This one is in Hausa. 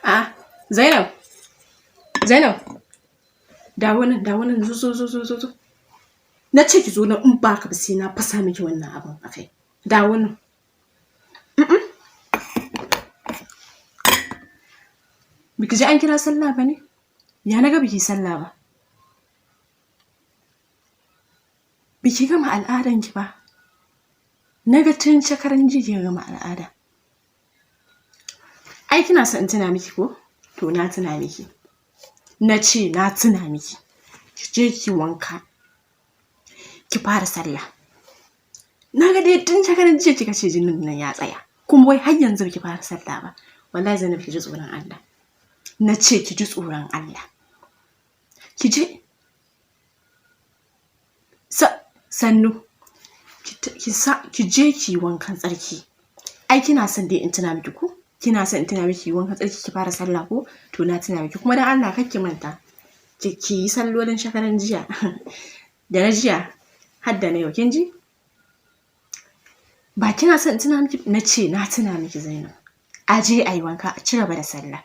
A Zainab, Zainab, dawo nan zo. Na ce ki zo nan in ba ka ba sai na fasa miki wannan abin a kai. Dawo nan. Biki ji an kira sallah ba ne? Ya na ga biki sallah ba. Biki gama al'adanki ba. Na ga tun shekaran jiya kin gama al'ada. Ai kina son in tuna miki ko? To na tuna miki. Na ce na tuna miki. Ki je ki wanka. Ki fara sallah. Na ga dai tun shekaran jiya kika ce jinin nan ya tsaya. Kuma wai har yanzu baki fara sallah ba. Wallahi Zainab ki ji tsoron Allah. Na ce ki ji tsoron Allah. Ki je. Sannu. Ki je ki wankan tsarki. Ai kina son dai in tuna miki ko? Kina son in tuna miki wankan tsarki ki fara sallah ko? To na tuna miki kuma dan Allah kar ki manta. Ki yi sallolin shekaran jiya. Da na jiya har da na yau kin ji? Ba kina son in tuna miki na ce na tuna miki Zainab. A je a yi wanka a ci gaba da sallah.